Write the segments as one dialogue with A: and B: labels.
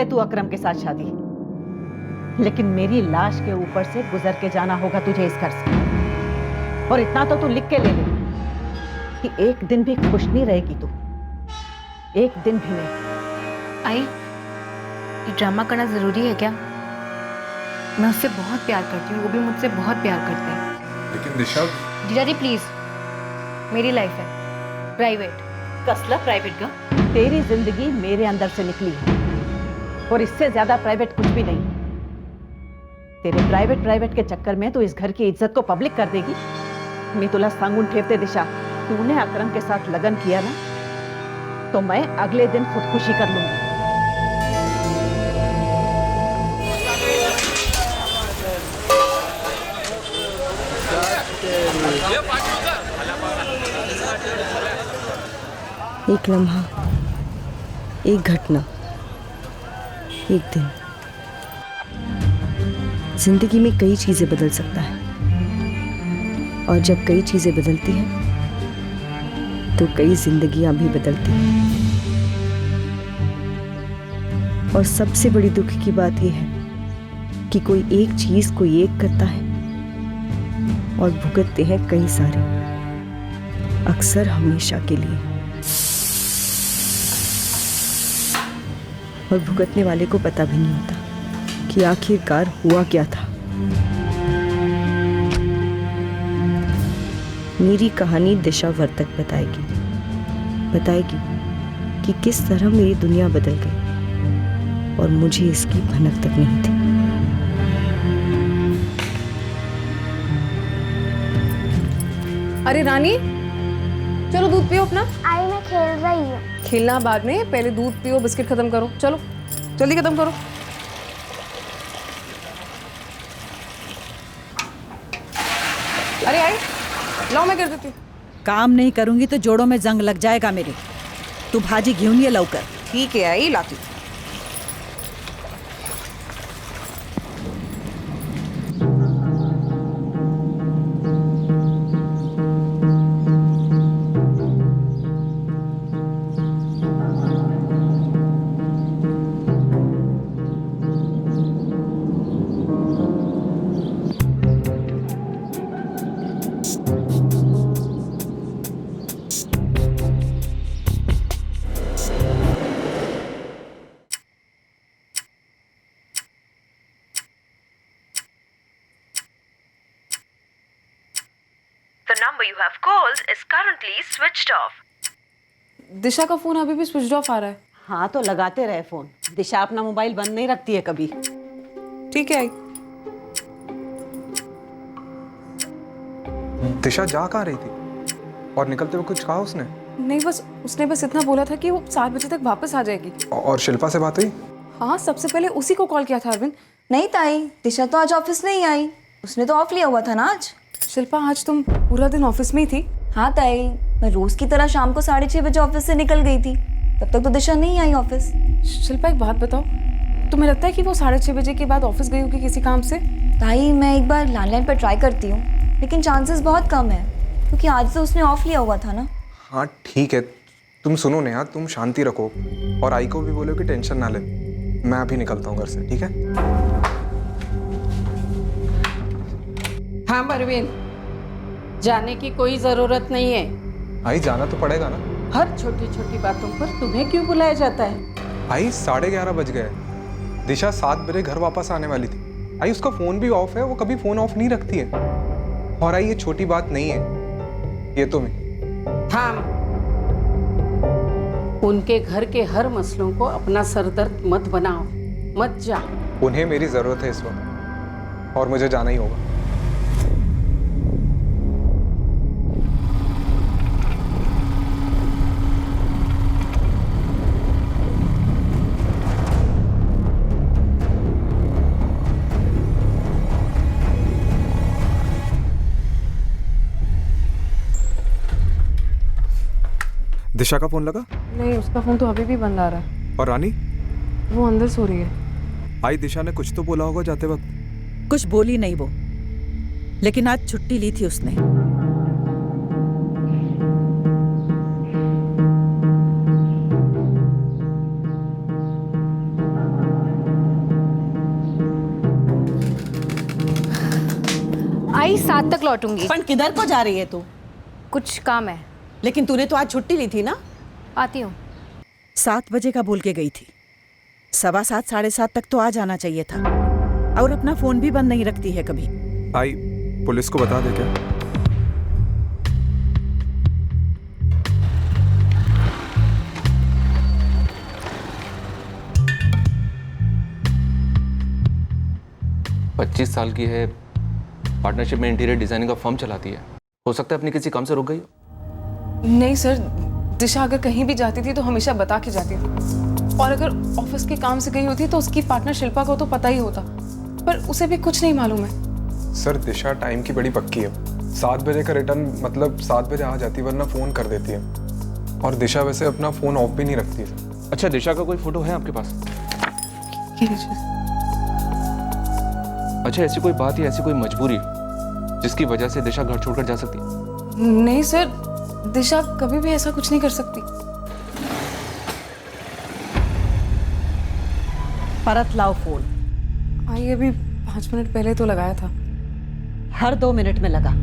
A: ले तू अकरम के साथ शादी, लेकिन मेरी लाश के ऊपर से गुजर के जाना होगा तुझे इस घर से। और इतना तो तू लिख के ले ले कि एक दिन भी खुश नहीं रहेगी तू, एक दिन भी नहीं।
B: आई, ये ड्रामा करना जरूरी है क्या? मैं उससे बहुत प्यार करती हूँ, वो भी मुझसे बहुत प्यार करता है।
C: लेकिन दिशा।
B: जीजा जी प्लीज, मेरी लाइफ है प्राइवेट।
A: कसला प्राइवेट का? तेरी जिंदगी मेरे अंदर से निकली है और इससे ज्यादा प्राइवेट कुछ भी नहीं। तेरे प्राइवेट के चक्कर में तो इस घर की इज्जत को पब्लिक कर देगी। मैं तुला सांगून ठेवते दिशा, तूने अकरम के साथ लगन किया ना, तो मैं अगले दिन खुदकुशी कर लूंगी।
D: एक लम्हा, एक घटना, एक दिन, जिंदगी में कई चीजें बदल सकता है। और जब कई चीजें बदलती हैं तो कई जिंदगियां भी बदलती हैं। और सबसे बड़ी दुख की बात यह है कि कोई एक चीज को एक करता है और भुगतते हैं कई सारे, अक्सर हमेशा के लिए। और भुगतने वाले को पता भी नहीं होता कि आखिरकार हुआ क्या था। मेरी कहानी दिशा वर्तक बताएगी कि किस तरह मेरी दुनिया बदल गई और मुझे इसकी भनक तक नहीं थी।
E: अरे रानी, चलो दूध पियो अपना।
F: आई मैं खेल रही हूँ।
E: खेलना बाद में, पहले दूध पियो, बिस्किट खत्म करो। चलो जल्दी खत्म करो। अरे आई, लाओ मैं कर देती हूँ।
A: काम नहीं करूंगी तो जोड़ों में जंग लग जाएगा मेरे। तू भाजी घेऊन ये लवकर।
E: ठीक है आई, लाती हूँ।
G: The number you have called is currently switched off.
E: दिशा का फोन अभी भी स्विच ऑफ आ रहा है।
A: हाँ तो लगाते रहे फोन। दिशा अपना मोबाइल बंद नहीं रखती है कभी।
E: ठीक है आई।
C: दिशा जा कहाँ रही थी और निकलते हुए कुछ कहा उसने?
E: नहीं, बस उसने बस इतना बोला था कि वो 7 बजे तक वापस आ जाएगी।
C: और शिल्पा से बात हुई?
E: हाँ, सबसे पहले उसी को कॉल किया था अरविंद।
D: नहीं ताई, दिशा तो आज ऑफिस नहीं आई। उसने तो ऑफ लिया हुआ था ना आज।
E: शिल्पा, आज तुम पूरा दिन ऑफिस में ही थी?
D: हाँ ताई, मैं रोज की तरह शाम को 6:30 बजे ऑफिस से निकल गई थी। तब तक तो दिशा नहीं आई ऑफिस।
E: शिल्पा, एक बात बताओ, तुम्हें लगता है कि वो 6:30 बजे के बाद ऑफिस गई होगी किसी काम से?
D: ताई, मैं एक बार लैंडलाइन पर ट्राई करती हूँ, लेकिन चांसेस बहुत कम है क्योंकि आज तो उसने ऑफ लिया हुआ था ना।
C: हाँ ठीक है, तुम सुनो नेहा, तुम शांति रखो और आई को भी बोलो कि टेंशन ना ले। मैं अभी निकलता हूँ घर से, ठीक है?
H: हाँ परवीन, जाने की कोई जरूरत नहीं है।
C: आई जाना तो पड़ेगा ना।
H: हर छोटी छोटी बातों पर तुम्हें क्यों बुलाया जाता है?
C: आई 11:30 बज गए। दिशा 7 बजे घर वापस आने वाली थी। आई उसका फोन भी ऑफ है, वो कभी फोन ऑफ नहीं रखती है। और आई ये छोटी बात नहीं है, ये तो मैं।
H: थाम, उनके घर के हर मसलों को अपना सरदर्द मत बनाओ, मत जा।
C: उन्हें मेरी जरूरत है इस वक्त और मुझे जाना ही होगा। दिशा का फोन लगा?
E: नहीं, उसका फोन तो अभी भी बंद आ रहा है।
C: और रानी?
E: वो अंदर सो रही है।
C: आई दिशा ने कुछ तो बोला होगा जाते वक्त।
A: कुछ बोली नहीं वो, लेकिन आज छुट्टी ली थी उसने।
B: मैं 7 तक लौटूंगी।
A: पण किधर को जा रही है तू?
B: कुछ काम है,
A: लेकिन तूने तो आज छुट्टी ली थी ना?
B: आती हूँ।
D: 7 बजे का बोल के गई थी, 7:15 7:30 तक तो आ जाना चाहिए था। और अपना फोन भी बंद नहीं रखती है कभी।
C: आई पुलिस को बता दे क्या?
F: पच्चीस साल की है, पार्टनरशिप में इंटीरियर डिजाइनिंग का फर्म चलाती है। हो सकता है अपनी किसी काम से रुक गई हो।
E: नहीं सर, दिशा अगर कहीं भी जाती थी तो हमेशा बता के जाती थी, और अगर ऑफिस के काम से गई होती तो उसकी पार्टनर शिल्पा को तो पता ही होता, पर उसे भी कुछ नहीं मालूम है।
C: सर दिशा टाइम की बड़ी पक्की है। 7 बजे का रिटर्न मतलब 7 बजे आ जाती, वरना फोन कर देती है। और दिशा वैसे अपना फोन ऑफ भी नहीं रखती है।
F: अच्छा, दिशा का कोई फोटो है आपके पास?
E: ये लीजिए।
F: अच्छा, ऐसी कोई बात या ऐसी कोई मजबूरी जिसकी वजह से दिशा घर छोड़कर जा सकती है?
E: नहीं सर, दिशा कभी भी ऐसा कुछ नहीं कर सकती।
A: परत लाओ फोन।
E: आई अभी 5 मिनट पहले तो लगाया था।
A: हर 2 मिनट में लगा।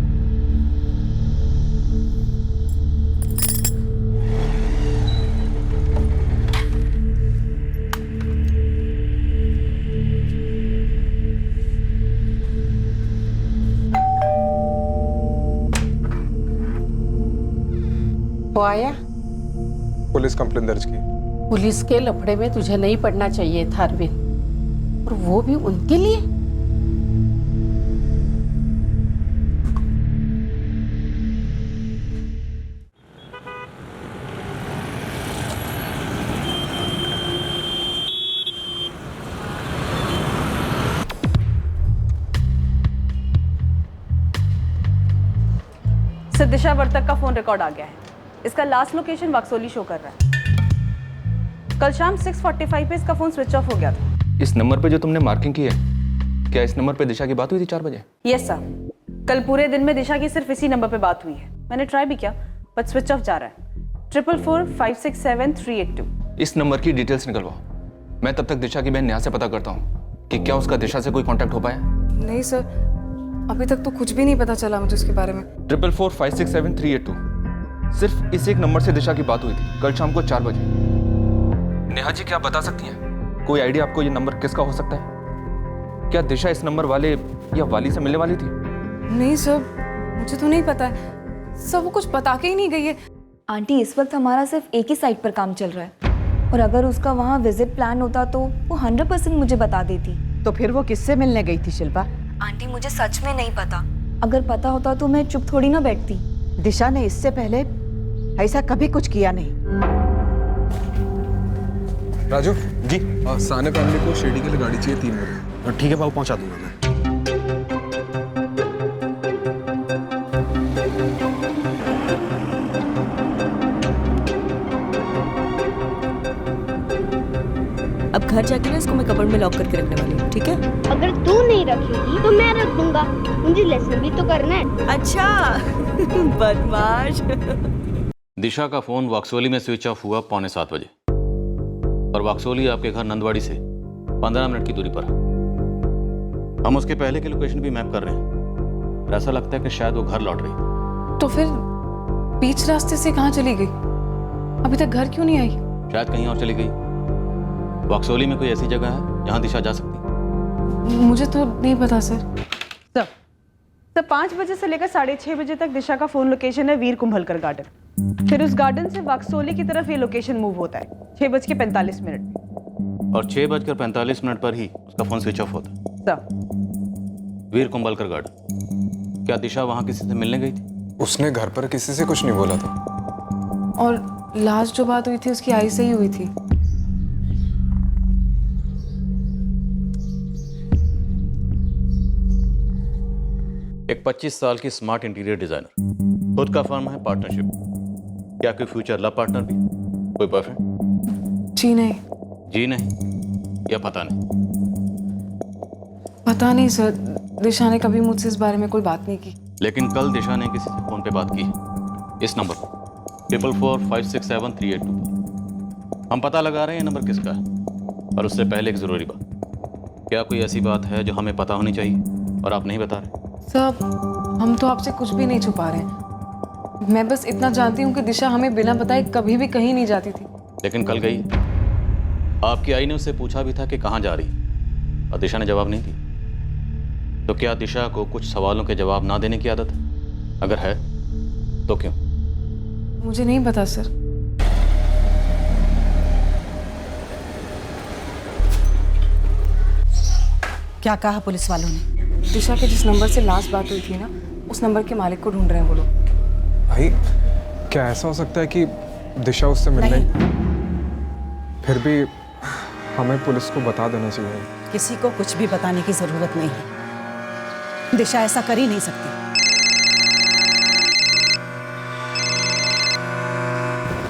H: वो आया?
C: पुलिस कंप्लेन दर्ज की।
H: पुलिस के लफड़े में तुझे नहीं पड़ना चाहिए था अरविंद, और वो भी उनके लिए।
I: सर, दिशा वर्तक का फोन रिकॉर्ड आ गया है। इसका लास्ट लोकेशन वाक्सोली शो कर रहा है। कल शाम 6:45 पे इसका फोन स्विच ऑफ हो गया था।
F: इस नंबर पे जो तुमने मार्किंग की है, क्या इस नंबर पे दिशा की बात हुई थी 4 बजे?
I: यस सर, कल पूरे दिन में दिशा की सिर्फ इसी नंबर पे बात हुई है। मैंने ट्राई भी किया बट स्विच ऑफ जा रहा है। 444567382।
F: इस नंबर की डिटेल्स निकलवाओ। मैं तब तक दिशा की बहन नेहा से पता करता हूँ कि क्या उसका दिशा से कोई कांटेक्ट हो पाया।
E: नहीं सर, अभी तक तो कुछ भी नहीं पता चला मुझे उसके बारे में।
F: 444567382। सिर्फ इस एक नंबर से दिशा की बात हुई थी कल शाम को 4 बजे। नेहा जी, क्या आप बता सकती हैं कोई आइडिया आपको ये नंबर किसका हो सकता है? क्या दिशा इस नंबर वाले या वाली से मिलने वाली थी?
E: नहीं सर, मुझे तो नहीं पता है। सब वो कुछ बता के ही नहीं गई है।
B: आंटी, इस वक्त हमारा सिर्फ एक ही साइट पर काम चल रहा है, और अगर उसका वहाँ विजिट प्लान होता तो वो 100% मुझे बता देती।
A: तो फिर वो किससे मिलने गई थी शिल्पा?
B: आंटी, मुझे सच में नहीं पता। अगर पता होता तो मैं चुप थोड़ी ना बैठती।
A: दिशा ने इससे पहले ऐसा कभी कुछ किया नहीं।
C: राजू जी, साने फैमिली को शिरडी के लिए गाड़ी चाहिए 3 बजे।
J: ठीक है बाबू, पहुंचा दूंगा मैं।
D: अब घर जाके ना इसको मैं कबर्ड में लॉक करके रखने वाली हूँ, ठीक है?
K: अगर तू नहीं रखेगी तो मैं रख दूंगा। मुझे लेसन भी तो करना है।
D: अच्छा बदमाश।
L: दिशा का फोन वाक्सोली में स्विच ऑफ हुआ 6:45 बजे, और वाक्सोली आपके घर नंदवाड़ी से 15 मिनट की दूरी पर है। हम उसके पहले की लोकेशन भी मैप कर रहे हैं। ऐसा लगता है कि शायद वो घर लौट रही।
E: तो फिर बीच रास्ते से कहाँ चली गई? अभी तक घर क्यों नहीं आई?
L: शायद कहीं और चली गई। वाक्सोली में कोई ऐसी जगह है जहाँ दिशा जा सकती?
E: मुझे तो नहीं पता सर।
I: सर, 5 बजे से लेकर 6:30 बजे तक दिशा का फोन लोकेशन है वीर कुंभलकर गार्डन। फिर उस गार्डन से वाक्सोली की तरफ ये लोकेशन मूव होता है 6:45
L: और 6:45 पर ही उसका फोन स्विच ऑफ होता है।
I: सर,
L: वीर कुंभलकर गार्डन। क्या दिशा वहाँ किसी से मिलने गई थी?
C: उसने घर पर किसी से कुछ नहीं बोला था।
E: और लास्ट जो बात हुई थी उसकी आई से ही हुई थी।
L: एक 25 साल की स्मार्ट इंटीरियर डिजाइनर, खुद का फर्म है पार्टनरशिप। क्या कोई फ्यूचर लव पार्टनर भी? कोई बॉयफ्रेंड?
E: जी नहीं।
L: जी नहीं या पता नहीं?
E: पता नहीं सर, दिशा ने कभी मुझसे इस बारे में कोई बात नहीं की।
L: लेकिन कल दिशा ने किसी से फोन पे बात की है, इस नंबर पर 444567382 पर। हम पता लगा रहे हैं ये नंबर किसका है। और उससे पहले एक जरूरी बात, क्या कोई ऐसी बात है जो हमें पता होनी चाहिए और आप नहीं बता रहे?
E: सब हम तो आपसे कुछ भी नहीं छुपा रहे हैं। मैं बस इतना जानती हूँ कि दिशा हमें बिना बताए कभी भी कहीं नहीं जाती थी।
L: लेकिन कल गई, आपकी आई ने उससे पूछा भी था कि कहाँ जा रही, और दिशा ने जवाब नहीं दी। तो क्या दिशा को कुछ सवालों के जवाब ना देने की आदत है? अगर है तो क्यों?
E: मुझे नहीं पता सर।
A: क्या कहा पुलिस वालों ने?
E: दिशा के जिस नंबर से लास्ट बात हुई थी ना, उस नंबर के मालिक को ढूंढ रहे हैं वो लोग।
C: भाई क्या ऐसा हो सकता है कि दिशा उससे मिलने? फिर भी हमें पुलिस को बता देना चाहिए।
A: किसी को कुछ भी बताने की जरूरत नहीं है। दिशा ऐसा कर ही नहीं सकती।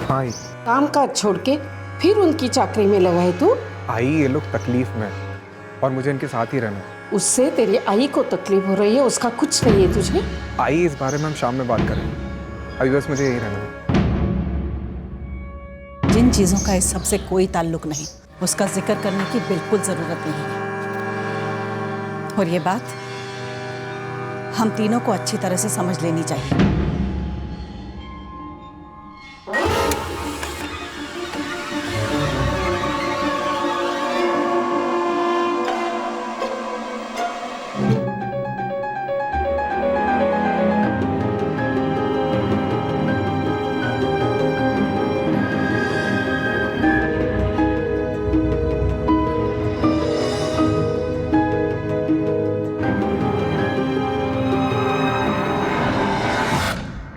C: हाँ
H: काम काज छोड़ के फिर उनकी चाकरी में लगा है तू?
C: आई, ये लोग तकलीफ में और मुझे इनके साथ ही रहना है।
H: उससे तेरी आई को तकलीफ हो रही है, उसका कुछ नहीं है तुझे?
C: आई, इस बारे में हम शाम में बात करेंगे। अभी बस मुझे यही रहना है।
A: जिन चीजों का इस सबसे कोई ताल्लुक नहीं, उसका जिक्र करने की बिल्कुल जरूरत नहीं है। और ये बात हम तीनों को अच्छी तरह से समझ लेनी चाहिए।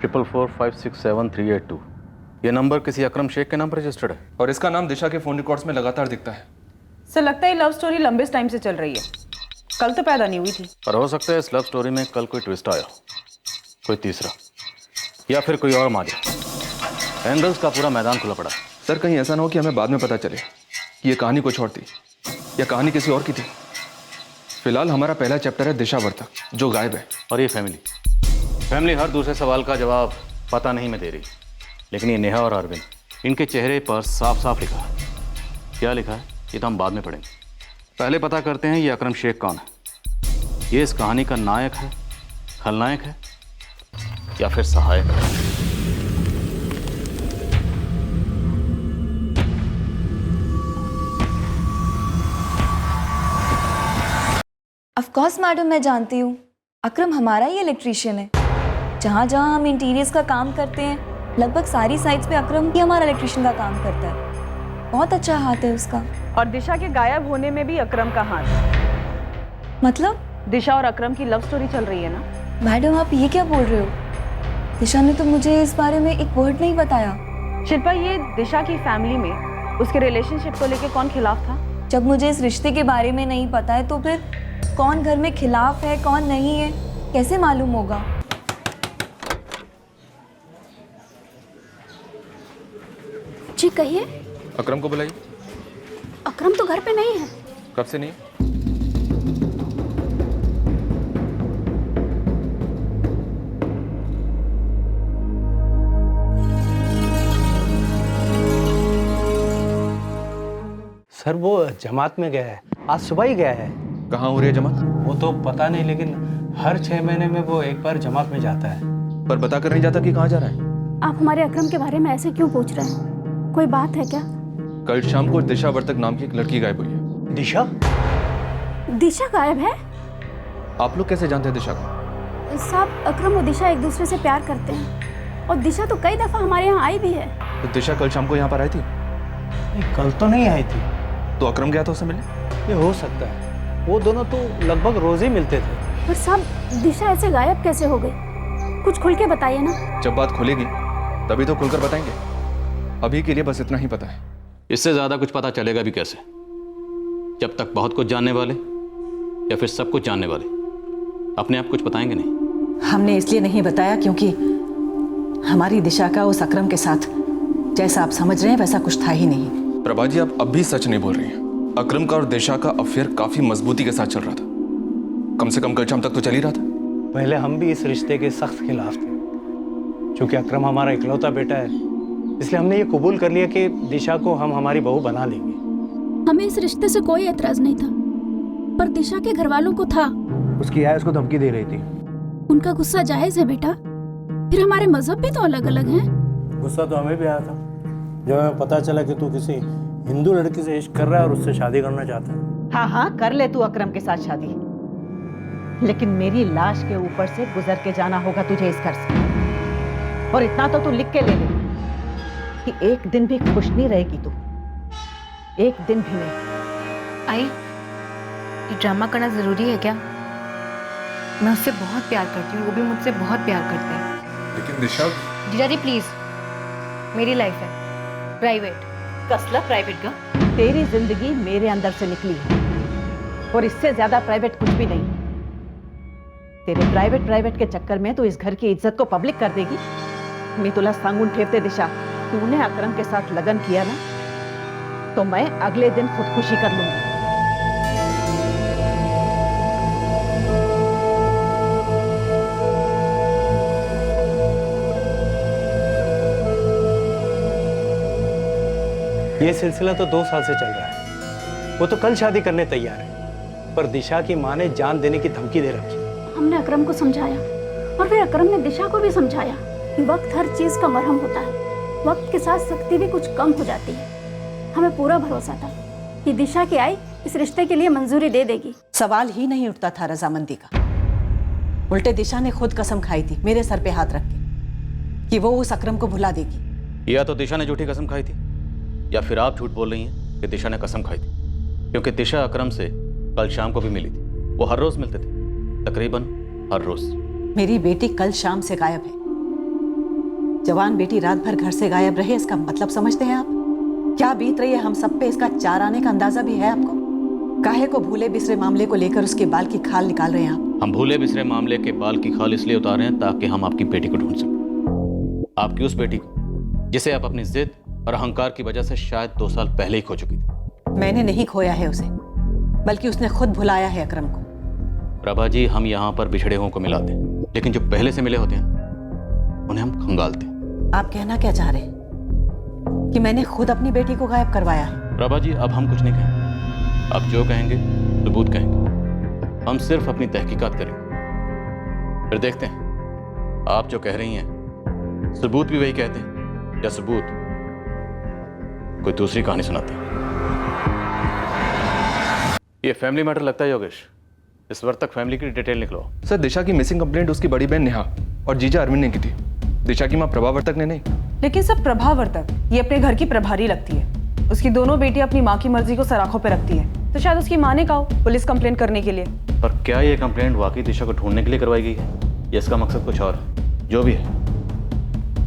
L: ट्रिपल 4567382। ये नंबर किसी अकरम शेख के नाम पर रजिस्टर्ड है
F: और इसका नाम दिशा के फोन रिकॉर्ड्स में लगातार दिखता है।
I: सर लगता है लव स्टोरी लंबे टाइम से चल रही है, कल तो पैदा नहीं हुई थी।
L: पर हो सकता है इस लव स्टोरी में कल कोई ट्विस्ट आया, कोई तीसरा, या फिर कोई और माजरा। एंगल्स का पूरा मैदान खुला पड़ा है।
F: सर कहीं ऐसा ना हो कि हमें बाद में पता चले कि ये कहानी कुछ और थी या कहानी किसी और की थी। फिलहाल हमारा पहला चैप्टर है दिशा वर्तक, जो गायब है।
L: और ये फैमिली हर दूसरे सवाल का जवाब पता नहीं मैं दे रही, लेकिन ये नेहा और अरविंद, इनके चेहरे पर साफ साफ लिखा है। क्या लिखा है ये तो हम बाद में पढ़ेंगे। पहले पता करते हैं ये अकरम शेख कौन है। ये इस कहानी का नायक है, खलनायक है, या फिर सहायक है?
B: ऑफ कोर्स मैडम, मैं जानती हूँ अकरम हमारा ही इलेक्ट्रीशियन है। जहाँ जहाँ हम इंटीरियर्स का काम करते हैं, लगभग सारी साइट्स पे अकरम ही हमारा इलेक्ट्रीशियन का काम करता है। बहुत अच्छा हाथ है उसका।
I: और दिशा के गायब होने में भी अकरम का हाथ है।
B: मतलब?
I: दिशा और अकरम की लव स्टोरी चल रही है ना।
B: मैडम आप ये क्या बोल रहे हो? दिशा ने तो मुझे इस बारे में एक वर्ड नहीं बताया।
I: शिल्पा, ये दिशा की फैमिली में उसके रिलेशनशिप को लेके कौन खिलाफ था?
B: जब मुझे इस रिश्ते के बारे में नहीं पता है तो फिर कौन घर में खिलाफ है कौन नहीं है कैसे मालूम होगा?
K: जी कहिए।
F: अकरम को बुलाइए।
K: अकरम तो घर पे नहीं है।
F: कब से नहीं?
J: सर वो जमात में गया है, आज सुबह ही गया है।
F: कहाँ हो रही है जमात?
J: वो तो पता नहीं, लेकिन हर 6 महीने में वो एक बार जमात में जाता है।
F: पर बता कर नहीं जाता कि कहाँ जा रहा है?
K: आप हमारे अकरम के बारे में ऐसे क्यों पूछ रहे हैं? कोई बात है क्या?
F: कल शाम को दिशा वर्तक नाम की एक लड़की गायब हुई है।
J: दिशा?
K: दिशा गायब है?
F: आप लोग कैसे जानते हैं दिशा को?
K: साहब, अकरम और दिशा एक दूसरे से प्यार करते हैं और दिशा तो कई दफा हमारे यहाँ आई भी है।
F: तो दिशा कल शाम को यहाँ पर आई थी?
J: कल तो नहीं आई थी।
F: तो अकरम गया था उससे मिलने?
J: ये हो सकता है, वो दोनों तो लगभग रोज ही मिलते थे।
K: पर साहब, दिशा ऐसे गायब कैसे हो गई? कुछ खुल के बताइए ना।
F: जब बात खुलेगी तभी तो खुलकर बताएंगे। अभी के लिए बस इतना ही पता है।
L: इससे ज्यादा कुछ पता चलेगा भी कैसे, जब तक बहुत कुछ जानने वाले या फिर सब कुछ जानने वाले अपने आप कुछ बताएंगे नहीं।
A: हमने इसलिए नहीं बताया क्योंकि हमारी दिशा का उस अकरम के साथ जैसा आप समझ रहे हैं वैसा कुछ था ही नहीं।
F: प्रभा जी, आप अब भी सच नहीं बोल रही हैं। अकरम का और दिशा का अफेयर काफी मजबूती के साथ चल रहा था। कम से कम कल शाम तक तो चल ही रहा था।
J: पहले हम भी इस रिश्ते के सख्त खिलाफ थे। चूंकि अकरम हमारा इकलौता बेटा है, इसलिए हमने ये कबूल कर लिया कि दिशा को हम हमारी बहू बना लेंगे।
K: हमें इस रिश्ते से कोई एतराज नहीं था, पर दिशा के घर वालों को था।
J: उसकी आय उसको धमकी दे रही थी।
M: उनका गुस्सा जायज है बेटा, फिर हमारे मजहब भी तो अलग अलग हैं।
J: गुस्सा तो हमें भी आया था जब हमें पता चला कि तू किसी हिंदू लड़की से इश्क कर रहा है और उससे शादी करना चाहता है।
A: हाँ हाँ, कर ले तू अकरम के साथ शादी, लेकिन मेरी लाश के ऊपर से गुजर के जाना होगा तुझे इस घर से। और इतना तो तू लिख के ले ले कि एक दिन भी खुश नहीं रहेगी तू, एक दिन भी नहीं।
B: आई, ये ड्रामा करना जरूरी है क्या? मैं उससे बहुत प्यार करती हूँ, वो भी मुझसे बहुत प्यार करता है।
C: लेकिन दिशा,
B: जीजा जी प्लीज, मेरी लाइफ है प्राइवेट।
A: कसला प्राइवेट का? तेरी जिंदगी मेरे अंदर से निकली है और इससे ज्यादा प्राइवेट कुछ भी नहीं। तेरे प्राइवेट के चक्कर में तू इस घर की इज्जत को पब्लिक कर देगी। मैं तुला सांगून ठेवते दिशा, तूने अकरम के साथ लगन किया ना, तो मैं अगले दिन खुदकुशी कर लूंगी।
J: ये सिलसिला तो 2 साल से चल रहा है। वो तो कल शादी करने तैयार है, पर दिशा की माँ ने जान देने की धमकी दे रखी।
M: हमने अकरम को समझाया और फिर अकरम ने दिशा को भी समझाया कि वक्त हर चीज का मरहम होता है, वक्त के साथ सख्ती भी कुछ कम हो जाती है। हमें पूरा भरोसा था कि दिशा की आई इस रिश्ते के लिए मंजूरी दे देगी।
A: सवाल ही नहीं उठता था रजामंदी का। उल्टे दिशा ने खुद कसम खाई थी मेरे सर पे हाथ रख के कि वो उस अकरम को भुला देगी।
L: या तो दिशा ने झूठी कसम खाई थी, या फिर आप झूठ बोल रही हैं कि दिशा ने कसम खाई थी, क्योंकि दिशा अकरम से कल शाम को भी मिली थी। वो हर रोज मिलते थे, तकरीबन हर रोज।
A: मेरी बेटी कल शाम से गायब है। जवान बेटी रात भर घर से गायब रहे, इसका मतलब समझते हैं आप? क्या बीत रही है हम सब पे, इसका 4 आने का अंदाजा भी है आपको? काहे को भूले बिसरे मामले को लेकर उसके बाल की खाल निकाल रहे हैं आप?
L: हम भूले बिसरे मामले के बाल की खाल इसलिए उतार रहे हैं ताकि हम आपकी बेटी को ढूंढ सकें। आपकी उस बेटी को जिसे आप अपनी जिद और अहंकार की वजह से शायद 2 साल पहले ही खो चुकी थी।
A: मैंने नहीं खोया है उसे, बल्कि उसने खुद भुलाया है अकरम को।
L: प्रभा जी, हम यहाँ पर बिछड़े हुओं को मिलाते हैं, लेकिन जो पहले से मिले होते हैं उन्हें हम खंगालते हैं।
A: आप कहना क्या चाह रहे हैं? कि मैंने खुद अपनी बेटी को गायब करवाया है?
L: प्रभा जी, अब हम कुछ नहीं कहेंगे। अब जो कहेंगे सबूत कहेंगे। हम सिर्फ अपनी तहकीकात करेंगे, फिर देखते हैं आप जो कह रही हैं सबूत भी वही कहते हैं या सबूत कोई दूसरी कहानी सुनाते हैं। ये फैमिली मैटर लगता है योगेश। इस वक्त तक फैमिली की डिटेल निकलो।
C: सर दिशा की मिसिंग कंप्लेंट उसकी बड़ी बहन नेहा और जीजा अरविंद ने की थी, दिशा की माँ प्रभावर्तक ने नहीं।
I: लेकिन सब प्रभावर्तक ये अपने घर की प्रभारी लगती है। उसकी दोनों बेटियां अपनी माँ की मर्जी को सराखों पे रखती हैं, तो शायद उसकी माँ ने कहा पुलिस कंप्लेंट करने के लिए।
L: पर क्या ये कंप्लेंट वाकई दिशा को ढूंढने के लिए करवाई गई है या इसका मकसद कुछ और है? जो भी है,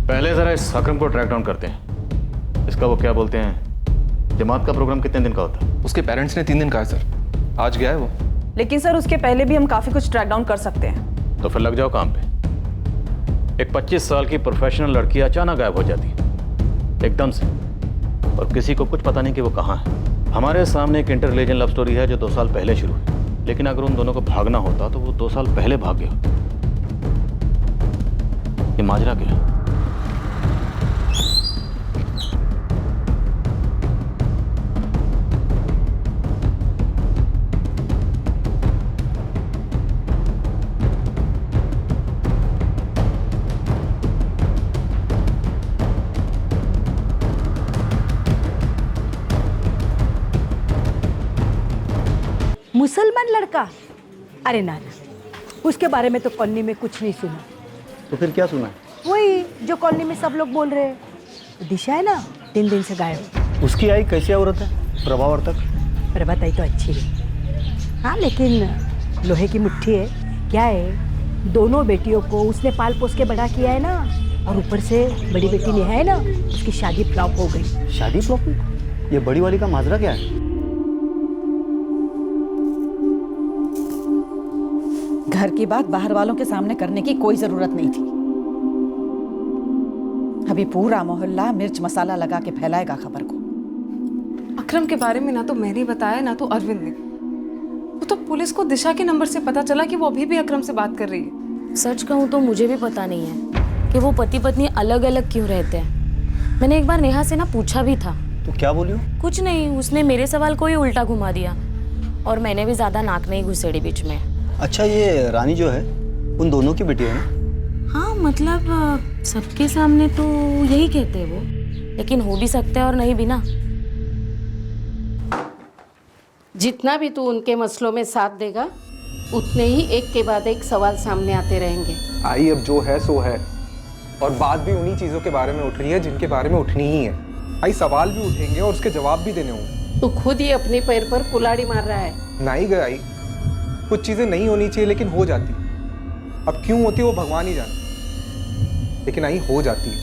L: पहले जरा इस अकरम को ट्रैक डाउन करते हैं। इसका वो क्या बोलते हैं, जमात का प्रोग्राम कितने दिन का होता है?
C: उसके पेरेंट्स ने 3 दिन कहा है सर, आज गया है वो।
I: लेकिन सर उसके पहले भी हम काफी कुछ ट्रैक डाउन कर सकते हैं।
L: तो फिर लग जाओ काम पे। एक 25 साल की प्रोफेशनल लड़की अचानक गायब हो जाती है एकदम से, और किसी को कुछ पता नहीं कि वो कहाँ है। हमारे सामने एक इंटर रिलीजन लव स्टोरी है जो 2 साल पहले शुरू हुई, लेकिन अगर उन दोनों को भागना होता तो वो 2 साल पहले भाग गया। ये माजरा क्या है?
A: मुसलमान लड़का? अरे ना, उसके बारे में तो कॉलोनी में कुछ नहीं सुना।
J: तो फिर क्या सुना है?
A: वही जो कॉलोनी में सब लोग बोल रहे हैं। दिशा है ना, 3 दिन से गायब।
J: उसकी आई कैसी औरत है? प्रभावर्तक?
A: प्रभात आई तो अच्छी है, हाँ, लेकिन लोहे की मुट्ठी है। क्या है, दोनों बेटियों को उसने पाल पोस के बड़ा किया है ना, और ऊपर से बड़ी बेटी नेहा है ना, उसकी शादी फ्लॉप हो गई।
J: शादी फ्लॉप हुई? ये बड़ी वाली का माजरा क्या है?
A: घर की बात बाहर वालों के सामने करने की कोई जरूरत नहीं थी। अभी पूरा मोहल्ला मिर्च मसाला लगा के फैलाएगा खबर को।
E: अकरम के बारे में ना तो मैंने बताया ना तो अरविंद ने। वो तो पुलिस को दिशा के नंबर से पता चला कि वो अभी भी अकरम से बात कर रही है।
B: सच कहूँ तो मुझे भी पता नहीं है कि वो पति पत्नी अलग अलग क्यों रहते हैं। मैंने एक बार नेहा से ना पूछा भी था।
J: तो क्या बोलियो?
B: कुछ नहीं, उसने मेरे सवाल को ही उल्टा घुमा दिया और मैंने भी ज्यादा नाक नहीं घुसेड़ी बीच में।
N: अच्छा, ये रानी जो है उन दोनों की बेटी है ना?
O: हाँ मतलब सबके सामने तो यही कहते हैं वो, लेकिन हो भी सकता है और नहीं भी ना।
H: जितना भी तू उनके मसलों में साथ देगा उतने ही एक के बाद एक सवाल सामने आते रहेंगे।
C: आई अब जो है सो है, और बात भी उन्हीं चीजों के बारे में उठ रही है जिनके बारे में उठनी ही है। आई सवाल भी उठेंगे और उसके जवाब भी देने होंगे।
H: तू खुद ही अपने पैर पर कुल्हाड़ी मार रहा है।
C: नहीं गया आई, कुछ चीजें नहीं होनी चाहिए लेकिन हो जाती। अब क्यों होती है वो भगवान ही जाने, लेकिन आई हो जाती है।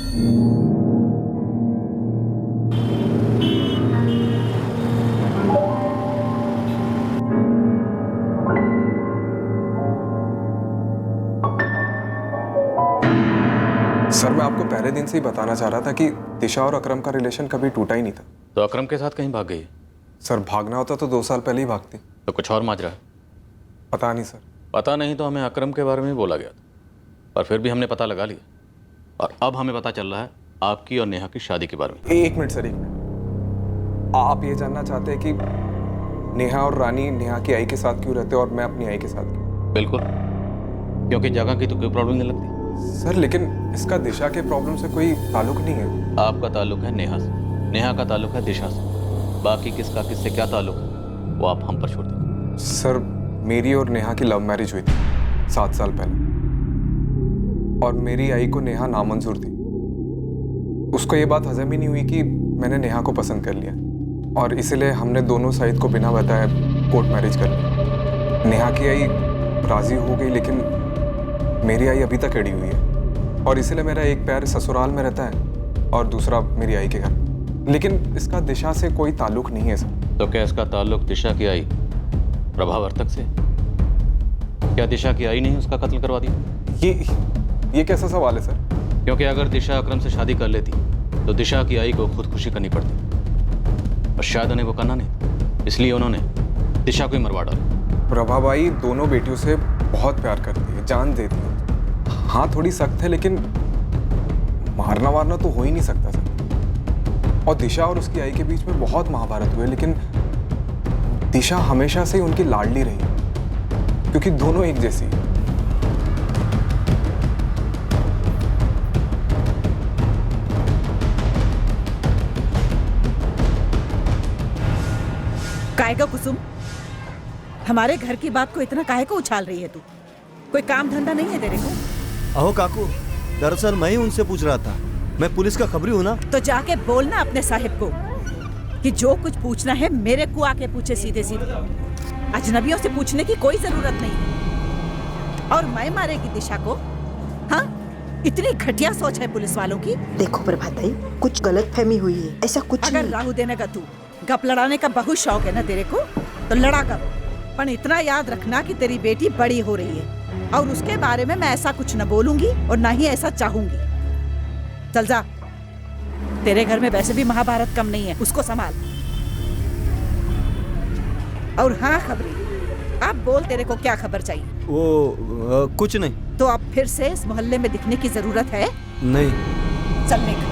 C: सर मैं आपको पहले दिन से ही बताना चाह रहा था कि दिशा और अकरम का रिलेशन कभी टूटा ही नहीं था।
L: तो अकरम के साथ कहीं भाग गई है?
C: सर भागना होता तो 2 साल पहले ही भागती।
L: तो कुछ और माजरा है?
C: पता नहीं सर।
L: पता नहीं तो हमें अकरम के बारे में बोला गया था, पर फिर भी हमने पता लगा लिया और अब हमें पता चल रहा है आपकी और नेहा की शादी के बारे में।
C: एक मिनट सर, एक मिनट। आप ये जानना चाहते हैं कि नेहा और रानी नेहा की आई के साथ क्यों रहते और मैं अपनी आई के साथ क्यों?
L: बिल्कुल, क्योंकि जगह की तो कोई प्रॉब्लम नहीं लगती।
C: सर लेकिन इसका दिशा के प्रॉब्लम से कोई ताल्लुक नहीं है।
L: आपका ताल्लुक है नेहा से, नेहा का ताल्लुक है दिशा से। बाकी किसका किससे क्या ताल्लुक है वो आप हम पर छोड़ दीजिए।
C: सर मेरी और नेहा की लव मैरिज हुई थी 7 साल पहले, और मेरी आई को नेहा नामंजूर थी। उसको ये बात हजम ही नहीं हुई कि मैंने नेहा को पसंद कर लिया, और इसीलिए हमने दोनों साइड को बिना बताए कोर्ट मैरिज कर लिया। नेहा की आई राजी हो गई, लेकिन मेरी आई अभी तक अड़ी हुई है, और इसीलिए मेरा एक पैर ससुराल में रहता है और दूसरा मेरी आई के घर। लेकिन इसका दिशा से कोई ताल्लुक नहीं है सर।
L: तो क्या इसका ताल्लुक दिशा की आई प्रभावर्तक से? क्या दिशा की आई नहीं उसका कत्ल करवा दिया?
C: ये कैसा सवाल है सर?
L: क्योंकि अगर दिशा अकरम से शादी कर लेती तो दिशा की आई को खुदकुशी करनी पड़ती, और शायद उन्हें वो करना नहीं, इसलिए उन्होंने दिशा को ही मरवा डाला।
C: प्रभाबाई दोनों बेटियों से बहुत प्यार करती है, जान देती है। हाँ थोड़ी सख्त है, लेकिन मारना वारना तो हो ही नहीं सकता सर। और दिशा और उसकी आई के बीच में बहुत महाभारत हुए, लेकिन दिशा हमेशा से ही उनकी लाडली रही, क्योंकि दोनों एक जैसी है।
A: काहे का कुसुम, हमारे घर की बात को इतना काहे को उछाल रही है तू? कोई काम धंधा नहीं है तेरे को?
N: अहो काकू, दरअसल मैं ही उनसे पूछ रहा था। मैं पुलिस का खबरी हूँ ना।
A: तो जाके बोलना अपने साहिब को कि जो कुछ पूछना है मेरे को आके पूछे सीधे सीधे। अजनबियों से पूछने की कोई जरूरत नहीं है। और मैं मारेगी दिशा को? हाँ, इतनी घटिया सोच है पुलिस वालों की।
D: देखो प्रभात भाई, कुछ गलत फहमी हुई है, ऐसा कुछ
A: अगर
D: नहीं।
A: राहु देने का तू गप लड़ाने का बहुत शौक है ना तेरे को, तो लड़ा गप। पर इतना याद रखना कि तेरी बेटी बड़ी हो रही है, और उसके बारे में मैं ऐसा कुछ न बोलूंगी और ना ही ऐसा चाहूंगी। चल जा, तेरे घर में वैसे भी महाभारत कम नहीं है, उसको संभाल। और हाँ खबरी, अब बोल तेरे को क्या खबर चाहिए?
N: वो कुछ नहीं।
A: तो अब फिर से इस मोहल्ले में दिखने की जरूरत है?
N: नहीं।
A: चलने का।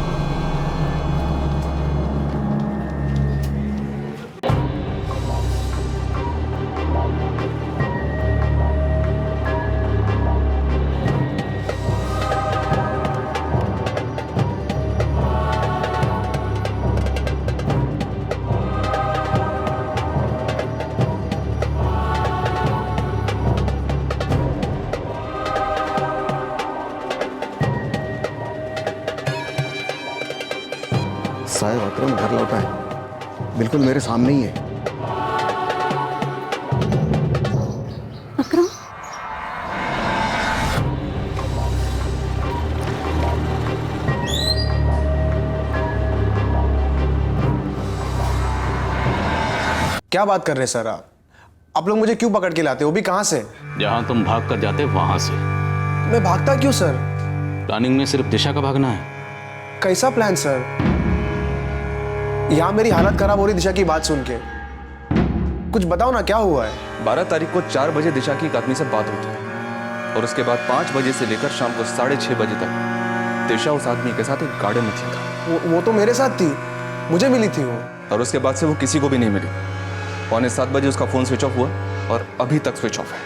P: साहब अकरम घर लौटा है, बिल्कुल मेरे सामने ही है।
M: अकरम,
Q: क्या बात कर रहे हैं सर आप लोग मुझे क्यों पकड़ के लाते हो? भी कहां से?
L: जहां तुम भाग कर जाते वहां से।
Q: मैं भागता क्यों सर?
L: प्लानिंग में सिर्फ दिशा का भागना है।
Q: कैसा प्लान सर? यहाँ मेरी हालत खराब हो रही दिशा की बात सुन के। कुछ बताओ ना, क्या हुआ है?
F: 12 तारीख को 4 बजे दिशा की एक आदमी से बात होती है, और उसके बाद 5 बजे से लेकर शाम को 6:30 बजे तक दिशा उस आदमी के साथ एक गार्डन में थी।
Q: वो तो मेरे साथ थी, मुझे मिली थी वो।
F: और उसके बाद से वो किसी को भी नहीं मिली। 6:45 बजे उसका फोन स्विच ऑफ हुआ और अभी तक स्विच ऑफ है।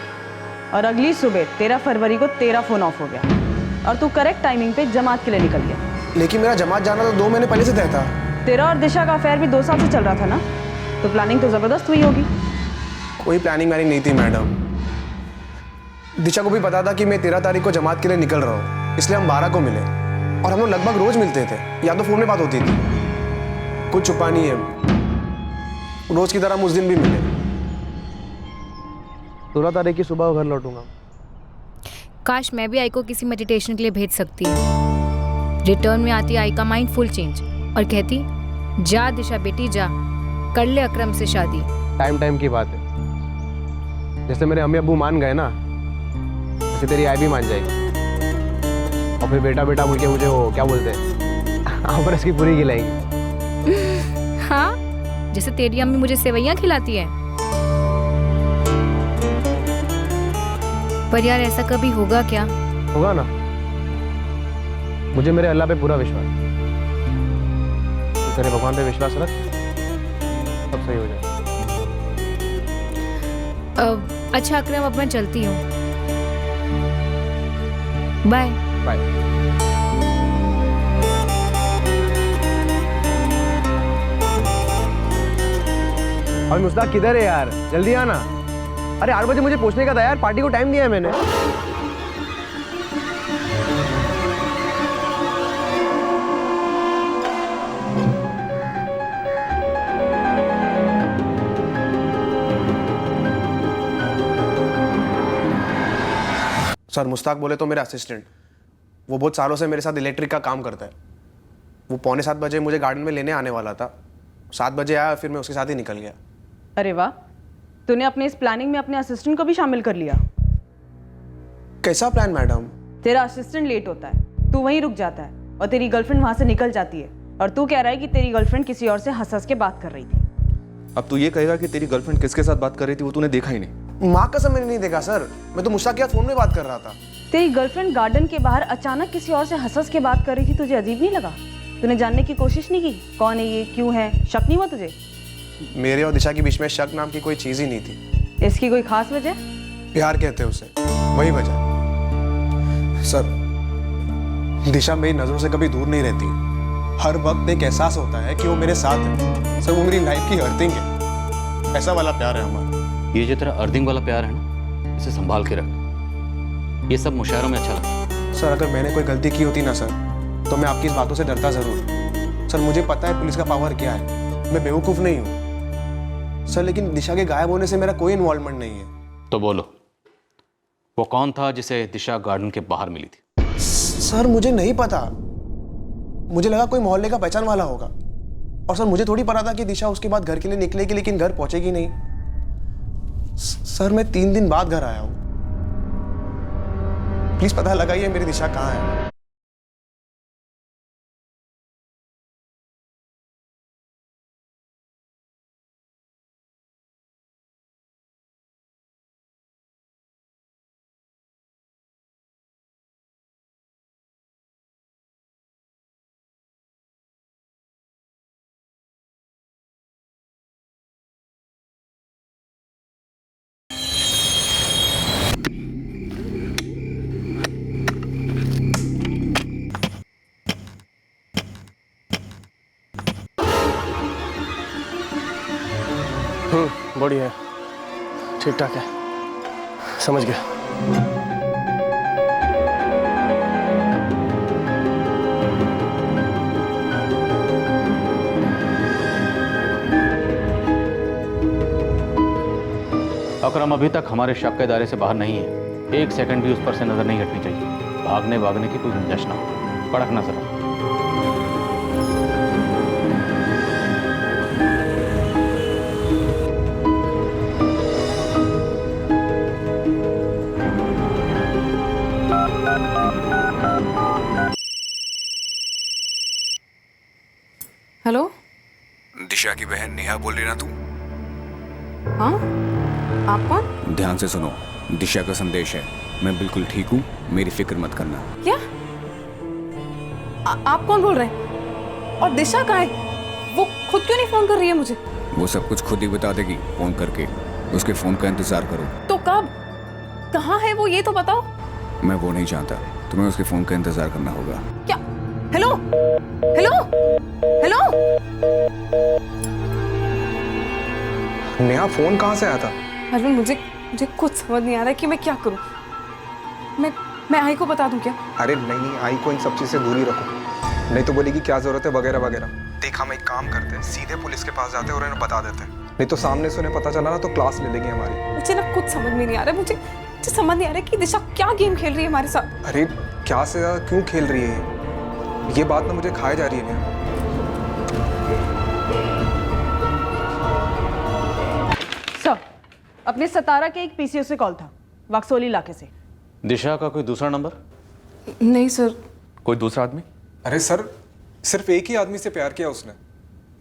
I: और अगली सुबह 13 फरवरी को तेरा फोन ऑफ हो गया और तू करेक्ट टाइमिंग पे जमात के लिए निकल गया।
Q: लेकिन मेरा जमात जाना तो 2 महीने पहले से तय था।
I: तेरा और दिशा का अफेयर भी 2 साल से चल रहा था ना, तो प्लानिंग तो जबरदस्त हुई होगी।
Q: कोई प्लानिंग व्लानिंग नहीं थी मैडम। दिशा को भी पता था कि मैं 13 तारीख को जमात के लिए निकल रहा हूँ, इसलिए हम 12 को मिले और हम लोग लगभग रोज मिलते थे, या तो फोन में बात होती थी। कुछ छुपा नहीं है, रोज की तरह हम उस दिन भी मिले। 16 तारीख की सुबह घर लौटूंगा।
O: काश मैं भी आई को किसी मेडिटेशन के लिए भेज सकती। रिटर्न में आती आई का माइंड फुल चेंज और कहती, जा दिशा बेटी जा, कर ले अकरम से शादी।
Q: टाइम की बात है, जैसे मेरे अम्मी अब्बू मान गए ना, वैसे तेरी आई भी मान जाएगी। और फिर बेटा बेटा बोल के मुझे वो क्या बोलते हैं, पर इसकी पूरी खिलाएंगी।
O: हाँ, जैसे तेरी अम्मी मुझे सेवैयां खिलाती है। पर यार ऐसा कभी होगा क्या?
Q: होगा ना, मुझे मेरे अल्लाह पे पूरा विश्वास है। तो तेरे भगवान पे विश्वास रख, सब सही हो जाएगा।
O: अच्छा अकरम, अब मैं चलती हूँ। Bye
Q: bye. और मुस्ताक किधर है यार, जल्दी आना। अरे 8 बजे मुझे पहुंचने का था यार, पार्टी को टाइम दिया है मैंने। सर मुस्ताक बोले तो मेरा असिस्टेंट, वो बहुत सालों से मेरे साथ इलेक्ट्रिक का काम करता है। वो 6:45 बजे मुझे गार्डन में लेने आने वाला था, 7 बजे आया, फिर मैं उसके साथ ही निकल गया।
I: अरे वाह, तूने अपने इस प्लानिंग में अपने असिस्टेंट को भी शामिल कर लिया।
Q: कैसा प्लान मैडम?
I: तेरा असिस्टेंट लेट होता है, तू वहीं रुक जाता है और तेरी गर्लफ्रेंड वहां से निकल जाती है, और तू कह रहा है कि तेरी गर्लफ्रेंड किसी और से हंस हंस के बात कर रही थी।
F: अब तू ये कहेगा कि तेरी गर्लफ्रेंड किसके साथ बात कर रही थी वो तूने देखा ही नहीं?
Q: माँ कसम मैंने नहीं देखा सर, मैं तो मुस्ताक के साथ फोन में बात कर रहा था।
I: तेरी गर्लफ्रेंड गार्डन के बाहर अचानक किसी और से हंस हंस के बात कर रही थी, तुझे अजीब नहीं लगा? तूने जानने की कोशिश नहीं की कौन है ये, क्यों है? शक नहीं हुआ तुझे?
Q: मेरे और दिशा के बीच में शक नाम की कोई चीज ही नहीं थी।
I: इसकी कोई खास वजह?
Q: प्यार कहते हैं उसे, वही वजह। सर दिशा मेरी नजरों से कभी दूर नहीं रहती, हर वक्त एक एहसास होता है कि वो मेरे साथ है। सर वो मेरी लाइफ की अर्थिंग है, ऐसा वाला प्यार है हमारा।
L: ये जो तेरा अर्थिंग वाला प्यार है ना, इसे संभाल के रख। ये सब मुशायरों में अच्छा लगता है।
Q: सर अगर मैंने कोई गलती की होती ना सर, तो मैं आपकी इस बातों से डरता जरूर। सर मुझे पता है पुलिस का पावर क्या है, मैं बेवकूफ नहीं हूँ सर, लेकिन दिशा के गायब होने से मेरा कोई इन्वॉल्वमेंट नहीं है।
L: तो बोलो, वो कौन था जिसे दिशा गार्डन के बाहर मिली थी?
Q: सर मुझे नहीं पता, मुझे लगा कोई मोहल्ले का पहचान वाला होगा। और सर मुझे थोड़ी पता था कि दिशा उसके बाद घर के लिए निकलेगी, लेकिन घर पहुंचेगी नहीं। सर मैं 3 दिन बाद घर आया हूं, प्लीज पता लगाइए मेरी दिशा कहाँ है। बॉडी है, ठीक ठाक है, समझ गया।
L: अकरम अभी तक हमारे शक के दायरे से बाहर नहीं है। 1 सेकंड भी उस पर से नजर नहीं हटनी चाहिए। भागने की कोई गुंजाइश ना हो। कड़क नजर रख।
E: हेलो,
R: दिशा की बहन नेहा बोल रही ना तू?
E: हाँ, आप कौन?
R: ध्यान से सुनो, दिशा का संदेश है। मैं बिल्कुल ठीक हूँ, मेरी फिक्र मत करना।
E: क्या? आप कौन बोल रहे हैं? और दिशा कहाँ है? वो खुद क्यों नहीं फोन कर रही है मुझे?
R: वो सब कुछ खुद ही बता देगी फोन करके, उसके फोन का इंतजार करो।
E: तो कब? कहाँ है वो, ये तो बताओ।
R: मैं वो नहीं जानता, तुम्हें उसके फोन का इंतजार करना होगा।
E: क्या? Hello hello hello.
Q: Neha phone कहाँ से आया था?
E: अरविंद, मुझे कुछ समझ नहीं आ रहा है कि मैं क्या करूं। मैं आई को बता दूं क्या?
C: अरे नहीं, आई को इन सब चीज से दूरी रखो, नहीं तो बोलेगी क्या जरूरत है वगैरह वगैरह। देख, हम एक काम करते हैं, सीधे पुलिस के पास जाते हैं और इन्हें बता देते हैं, नहीं तो सामने से उन्हें पता चला ना तो क्लास ले लेंगे हमारी।
E: मुझे ना कुछ समझ में नहीं आ रहा है, मुझे समझ नहीं आ रहा है कि दिशा क्या गेम खेल रही है हमारे साथ।
C: अरे क्या से ज्यादा क्यों खेल रही है ये बात ना मुझे खाए जा रही है नेहा।
I: सर, अपने सतारा के एक पीसीओ से कॉल था, वक्सोली इलाके से।
L: दिशा का कोई दूसरा नंबर?
E: नहीं सर।
F: कोई दूसरा आदमी?
C: अरे सर, सिर्फ एक ही आदमी से प्यार किया उसने,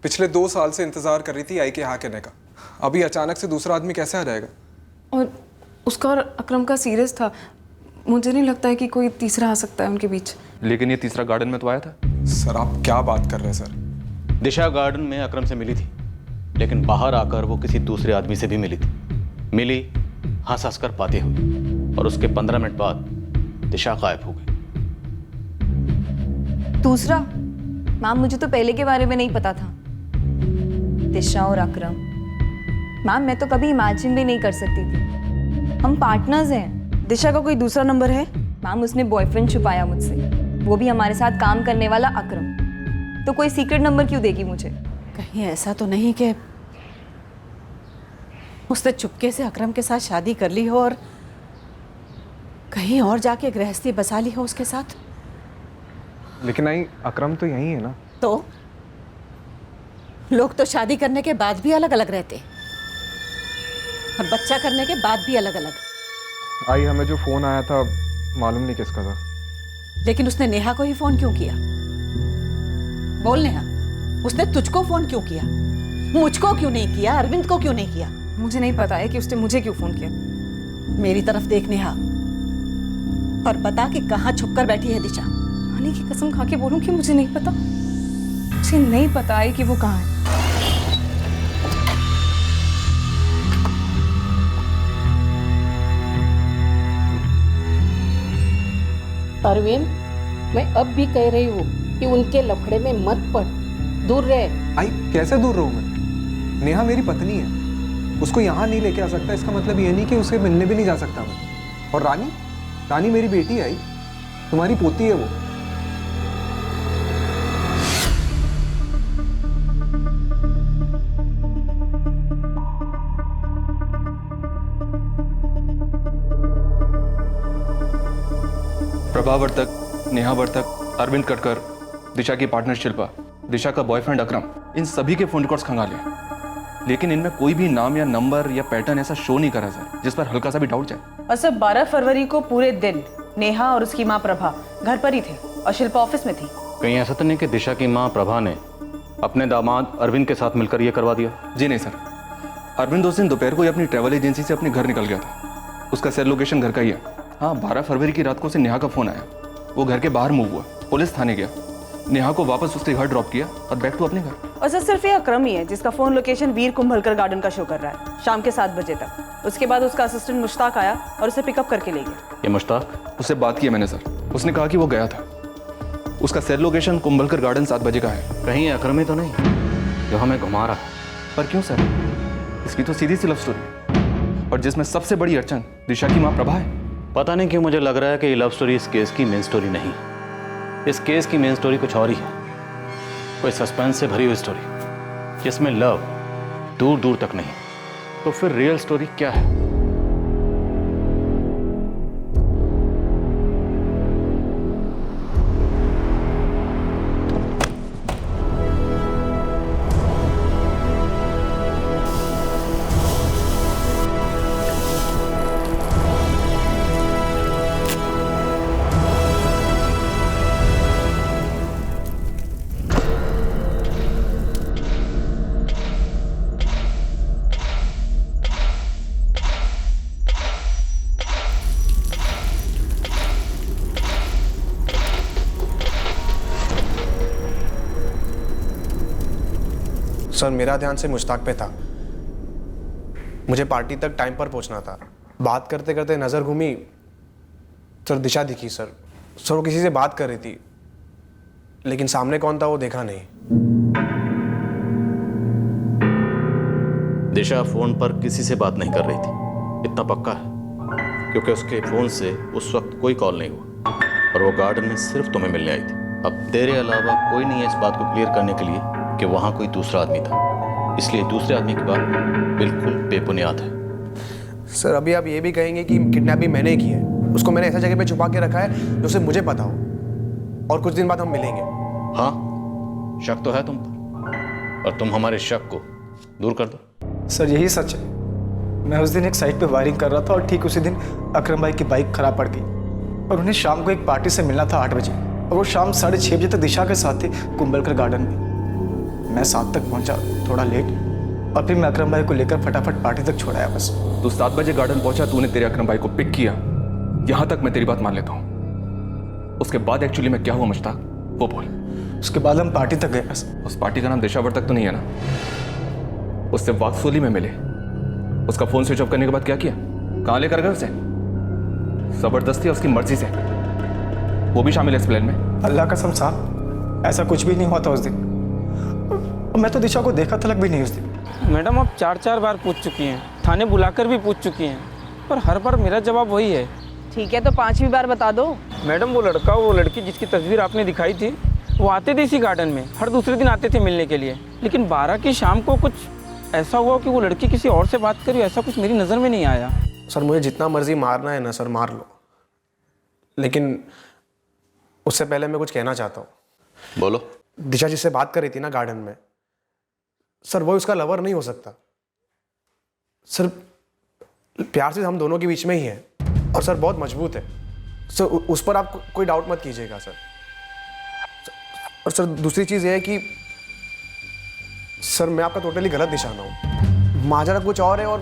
C: पिछले 2 साल से इंतजार कर रही थी आई के हाँ कहने का, अभी अचानक से दूसरा आदमी कैसे आ जाएगा?
E: और उसका और अकरम का सीरियस था, मुझे नहीं लगता है कि कोई तीसरा आ सकता है उनके बीच।
F: लेकिन ये तीसरा गार्डन में तो आया था।
C: सर आप क्या बात कर रहे हैं सर?
L: दिशा गार्डन में अकरम से मिली थी, लेकिन बाहर आकर वो किसी दूसरे आदमी से भी मिली थी। मिली, हंस हंस कर बातें हुई और उसके 15 मिनट बाद दिशा गायब हो गई।
B: दूसरा? मैम, मुझे तो पहले के बारे में नहीं पता था। दिशा और अकरम, मैम मैं तो कभी इमेजिन भी नहीं कर सकती थी। हम पार्टनर्स हैं।
I: दिशा का कोई दूसरा नंबर है?
B: मैम, उसने बॉयफ्रेंड छुपाया मुझसे, वो भी हमारे साथ काम करने वाला अकरम। तो कोई सीक्रेट नंबर क्यों देगी मुझे?
A: कहीं ऐसा तो नहीं कि उसने चुपके से अकरम के साथ शादी कर ली हो और कहीं और जाके गृहस्थी बसा ली हो उसके साथ?
C: लेकिन आई, अकरम तो यही है ना।
A: तो लोग तो शादी करने के बाद भी अलग अलग रहते और बच्चा करने के बाद भी अलग अलग।
C: आई, हमें जो फोन आया था मालूम नहीं किसका था।
A: लेकिन उसने नेहा को ही फोन क्यों किया? बोल नेहा, उसने तुझको फोन क्यों किया? मुझको क्यों नहीं किया? अरविंद को क्यों नहीं किया?
E: मुझे नहीं पता है कि उसने मुझे क्यों फोन किया।
A: मेरी तरफ देख नेहा और बता कि कहाँ छुप कर बैठी है दिशा।
E: खाने की कसम खा के बोलूं कि मुझे नहीं पता, मुझे नहीं पता है कि वो कहाँ है।
H: अरविंद, मैं अब भी कह रही हूँ कि उनके लफड़े में मत पड़, दूर रहे।
C: आई, कैसे दूर रहूं मैं? नेहा मेरी पत्नी है, उसको यहाँ नहीं लेके आ सकता, इसका मतलब ये नहीं कि उसे मिलने भी नहीं जा सकता मैं। और रानी मेरी बेटी है, आई तुम्हारी पोती है वो।
F: प्रभा वर्तक, नेहा वर्तक, अरविंद कटकर, दिशा की पार्टनर शिल्पा, दिशा का बॉयफ्रेंड अकरम, इन सभी के फोन रिकॉर्ड्स खंगाले, लेकिन इनमें कोई भी नाम या नंबर या पैटर्न ऐसा शो नहीं करा सर जिस पर हल्का सा भी डाउट जाए।
I: और सर 12 फरवरी को पूरे दिन नेहा और उसकी माँ प्रभा घर पर ही थे और शिल्पा ऑफिस में थी।
L: कहीं ऐसा तो नहीं कि दिशा की माँ प्रभा ने अपने दामाद अरविंद के साथ मिलकर ये करवा दिया?
F: जी नहीं सर, अरविंद उस दिन दोपहर को ही अपनी ट्रैवल एजेंसी से अपने घर निकल गया था। उसका सेल लोकेशन घर का ही है। हाँ, 12 फरवरी की रात को उसे नेहा का फोन आया, वो घर के बाहर मूव हुआ, पुलिस थाने गया, नेहा को वापस उसके घर ड्रॉप किया और बैक टू अपने घर।
I: और सर सिर्फ ये अकरम ही है जिसका फोन लोकेशन वीर कुंभलकर गार्डन का शो कर रहा है शाम के 7 बजे तक। उसके बाद उसका असिस्टेंट मुश्ताक आया और उसे पिकअप करके ले गया।
L: ये मुश्ताक?
F: उससे बात की मैंने सर, उसने कहा कि वो गया था। उसका सेल लोकेशन कुंभलकर गार्डन 7 बजे का है।
L: कहीं अकरम ही तो नहीं जो हमें घुमा रहा है?
F: पर क्यों सर, इसकी तो सीधी सी लव स्टोरी और जिसमें सबसे बड़ी अड़चन दिशा की माँ प्रभा है।
L: पता नहीं क्यों मुझे लग रहा है कि ये लव स्टोरी इस केस की मेन स्टोरी नहीं। इस केस की मेन स्टोरी कुछ और ही है, कोई सस्पेंस से भरी हुई स्टोरी जिसमें लव दूर दूर तक नहीं। तो फिर रियल स्टोरी क्या है?
Q: सर मेरा ध्यान से मुश्ताक पे था, मुझे पार्टी तक टाइम पर पहुंचना था। बात करते करते नज़र घूमी सर, दिशा दिखी सर। सर वो किसी से बात कर रही थी, लेकिन सामने कौन था वो देखा नहीं।
L: दिशा फोन पर किसी से बात नहीं कर रही थी, इतना पक्का है, क्योंकि उसके फोन से उस वक्त कोई कॉल नहीं हुआ और वो गार्डन में सिर्फ तुम्हें मिलने आई थी। अब तेरे अलावा कोई नहीं है इस बात को क्लियर करने के लिए कि वहाँ कोई दूसरा आदमी था, इसलिए दूसरे आदमी की बात बिल्कुल बेबुनियाद है।
Q: सर अभी आप ये भी कहेंगे कि किडनैपिंग मैंने की है, उसको मैंने ऐसा जगह पे छुपा के रखा है जो सिर्फ मुझे पता हो, और कुछ दिन बाद हम मिलेंगे।
L: हाँ, शक तो है तुम पर, और तुम हमारे शक को दूर कर दो।
S: सर यही सच है। मैं उस दिन एक साइट पे वायरिंग कर रहा था और ठीक उसी दिन अकरम भाई की बाइक खराब पड़ गई और उन्हें शाम को एक पार्टी से मिलना था 8 बजे, और वो शाम 6:30 बजे तक दिशा के साथ थे कुंभलकर गार्डन में। मैं 7 तक पहुंचा, थोड़ा लेट, और फिर मैं अकरम भाई को लेकर फटाफट पार्टी तक छोड़ाया बस।
F: तू 7 बजे गार्डन पहुंचा, तूने तेरे अकरम भाई को पिक किया, यहां तक मैं तेरी बात मान लेता हूं। उसके बाद एक्चुअली में क्या हुआ मुश्ताक, वो बोल।
S: उसके बाद हम पार्टी तक गए बस।
F: उस पार्टी का नाम दिशावर तक तो नहीं है ना? उससे वाक्सोली में मिले, उसका फोन स्विच ऑफ करने के बाद क्या किया, कहां लेकर गए उसे? जबरदस्ती उसकी मर्जी से, वो भी शामिल है इस प्लान में?
S: अल्लाह कसम साहब, ऐसा कुछ भी नहीं हुआ था उस दिन। और मैं तो दिशा को देखा तलक भी नहीं उस दिन।
T: मैडम आप 4 बार पूछ चुकी हैं, थाने बुलाकर भी पूछ चुकी हैं, पर हर बार मेरा जवाब वही है।
I: ठीक है तो 5वीं बार बता दो।
T: मैडम वो लड़का, वो लड़की जिसकी तस्वीर आपने दिखाई थी, वो आते थे इसी गार्डन में, हर दूसरे दिन आते थे मिलने के लिए, लेकिन 12 की शाम को कुछ ऐसा हुआ कि वो लड़की किसी और से बात करी, ऐसा कुछ मेरी नज़र में नहीं आया।
Q: सर मुझे जितना मर्जी मारना है ना सर मार लो, लेकिन उससे पहले मैं कुछ कहना चाहता हूँ।
L: बोलो।
Q: दिशा जिससे बात कर रही थी ना गार्डन में, सर वो उसका लवर नहीं हो सकता सर। प्यार से हम दोनों के बीच में ही है, और सर बहुत मजबूत है सर, उस पर आप कोई डाउट मत कीजिएगा सर। और सर दूसरी चीज़ ये है कि सर मैं आपका टोटली गलत निशाना हूँ, माजरा कुछ और है और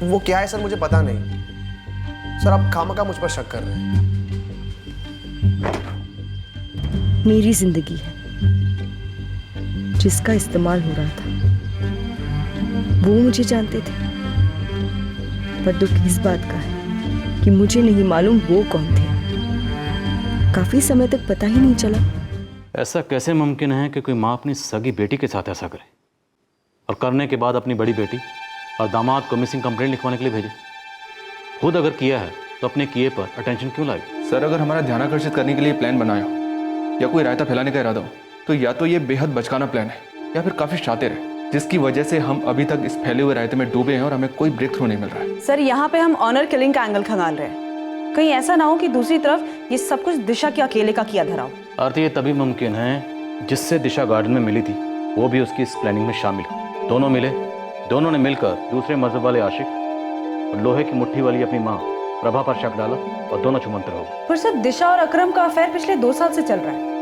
Q: वो क्या है सर मुझे पता नहीं। सर आप खामखा मुझ पर शक कर रहे हैं।
D: मेरी जिंदगी है जिसका इस्तेमाल हो रहा था, वो मुझे जानते थे, पर दुख इस बात का है कि मुझे नहीं मालूम वो कौन थे। काफी समय तक पता ही नहीं चला।
L: ऐसा कैसे मुमकिन है कि कोई माँ अपनी सगी बेटी के साथ ऐसा करे, और करने के बाद अपनी बड़ी बेटी और दामाद को मिसिंग कंप्लेंट लिखवाने के लिए भेजे? खुद अगर किया है तो अपने किए पर अटेंशन क्यों लाई?
F: सर अगर हमारा ध्यान आकर्षित करने के लिए प्लान बनाया हो या कोई रायता फैलाने का इरादा हो, तो या तो ये बेहद बचकाना प्लान है या फिर काफी शातिर है, जिसकी वजह से हम अभी तक इस फैले हुए रायते में डूबे हैं और हमें कोई ब्रेक थ्रू नहीं मिल रहा है।
I: सर यहाँ पे हम ऑनर किलिंग का एंगल खंगाल रहे हैं, कहीं ऐसा ना हो कि दूसरी तरफ ये सब कुछ दिशा के अकेले का किया धरा हो।
L: अर्थ ये तभी मुमकिन है जिससे दिशा गार्डन में मिली थी वो भी उसकी इस प्लानिंग में शामिल हो। दोनों मिले, दोनों ने मिलकर दूसरे मजहब वाले आशिक और लोहे की मुट्ठी वाली अपनी माँ प्रभा पर शक डाला और दोनों छुमंतर हो गए।
I: पर सर दिशा और अकरम का अफेयर पिछले 2 साल से चल रहा है,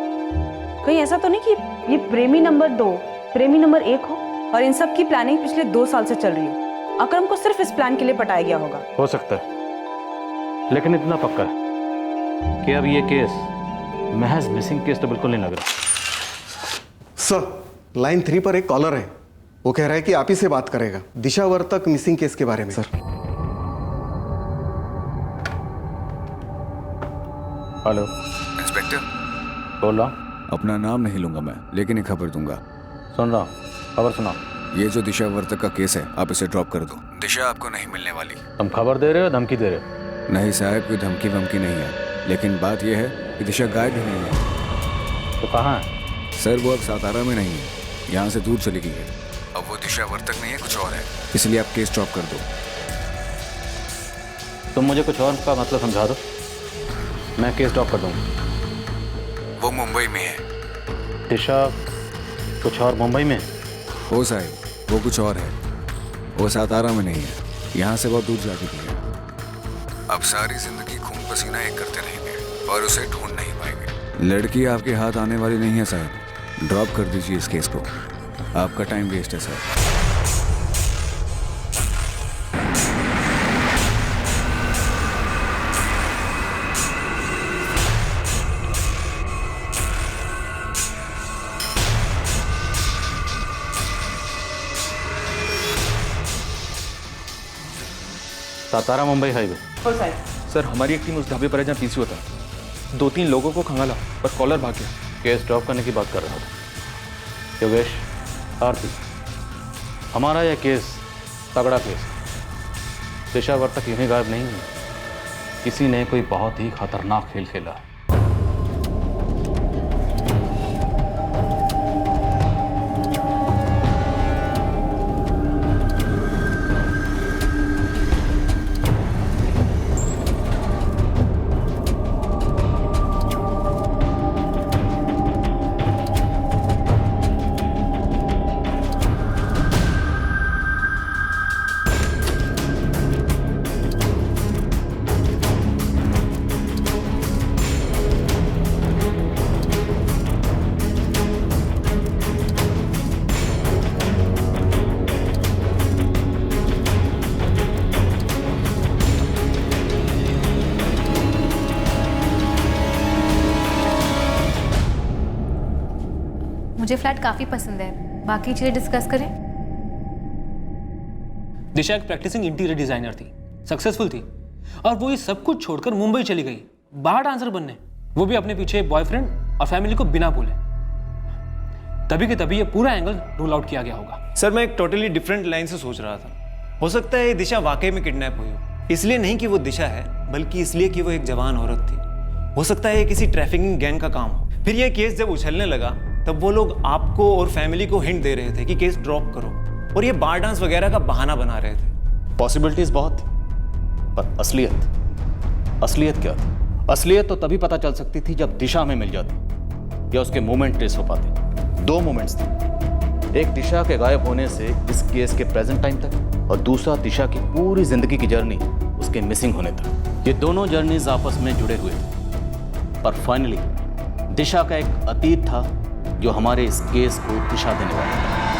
I: कहीं ऐसा तो नहीं कि ये प्रेमी नंबर 2 प्रेमी नंबर 1 हो और इन सब की प्लानिंग पिछले 2 साल से चल रही हो? अकरम को सिर्फ इस प्लान के लिए पटाया गया होगा।
L: हो सकता है, लेकिन इतना पक्का है कि अब ये केस महज मिसिंग केस तो बिल्कुल नहीं लग रहा।
P: सर लाइन 3 पर एक कॉलर है, वो कह रहा है कि आप ही से बात करेगा दिशा वर्तक मिसिंग केस के बारे में। सर
L: हेलो
R: इंस्पेक्टर
L: बोल रहा हूँ।
R: अपना नाम नहीं लूंगा मैं, लेकिन एक खबर दूंगा।
L: सुन रहा हूँ, खबर सुना।
R: ये जो दिशा वर्तक का केस है आप इसे ड्रॉप कर दो, दिशा आपको नहीं मिलने वाली।
L: तुम खबर दे रहे हो धमकी दे रहे हो?
R: नहीं साहब, कोई धमकी वमकी नहीं है, लेकिन बात यह है कि दिशा गायब ही नहीं है।
L: तो कहाँ है?
R: सर वो अब सातारा में नहीं है, यहाँ से दूर चली गई है। अब वो दिशा वर्तक नहीं है, कुछ और है, इसलिए आप केस ड्रॉप कर दो।
L: तुम मुझे कुछ और का मतलब समझा दो, मैं केस ड्रॉप कर दूंगा।
R: वो मुंबई में है।
L: दिशा कुछ और मुंबई में?
R: हो साहब वो कुछ और है, वो सातारा में नहीं है, यहाँ से बहुत दूर जा चुकी है। अब सारी जिंदगी खून पसीना एक करते रहेंगे और उसे ढूंढ नहीं पाएंगे। लड़की आपके हाथ आने वाली नहीं है साहब, ड्रॉप कर दीजिए इस केस को, आपका टाइम वेस्ट है sir.
L: Satara Mumbai highway.
F: Sir हमारी एक टीम उस ढाबे पर है जहाँ पीसी होता है। 2-3 लोगों को खंगाला पर कॉलर भाग गया।
L: केस ड्रॉप करने की बात कर रहा था। योगेश, आरती, हमारा यह केस तगड़ा केस। दिशा वर्तक यूं ही गायब नहीं हुई, किसी ने कोई बहुत ही खतरनाक खेल खेला।
O: मुझे फ्लैट काफ़ी पसंद है, बाकी चीज़ें डिस्कस करें।
U: दिशा एक प्रैक्टिसिंग इंटीरियर डिजाइनर थी, सक्सेसफुल थी, और वो ये सब कुछ छोड़कर मुंबई चली गई बार डांसर बनने, वो भी अपने पीछे बॉयफ्रेंड और फैमिली को बिना बोले। तभी के तभी ये पूरा एंगल रूल आउट किया गया होगा।
J: सर मैं एक टोटली डिफरेंट लाइन से सोच रहा था। हो सकता है ये दिशा वाकई में किडनैप हुई हो, इसलिए नहीं कि वो दिशा है, बल्कि इसलिए कि वो एक जवान औरत थी। हो सकता है ये किसी ट्रैफिकिंग गैंग का काम हो। फिर ये केस जब उछलने लगा तब वो लोग आपको और फैमिली को हिंट दे रहे थे कि केस ड्रॉप करो, और ये बार डांस वगैरह का बहाना बना रहे थे।
L: पॉसिबिलिटीज बहुत थी, पर असलियत क्या थी? असलियत तो तभी पता चल सकती थी जब दिशा में मिल जाती या उसके मूवमेंट ट्रेस हो पाते। 2 मोमेंट्स थे, एक दिशा के गायब होने से इस केस के प्रेजेंट टाइम तक, और दूसरा दिशा की पूरी जिंदगी की जर्नी उसके मिसिंग होने तक। ये दोनों जर्नीज आपस में जुड़े हुए थे, पर फाइनली दिशा का एक अतीत था जो हमारे इस केस को दिशा देने वाला था।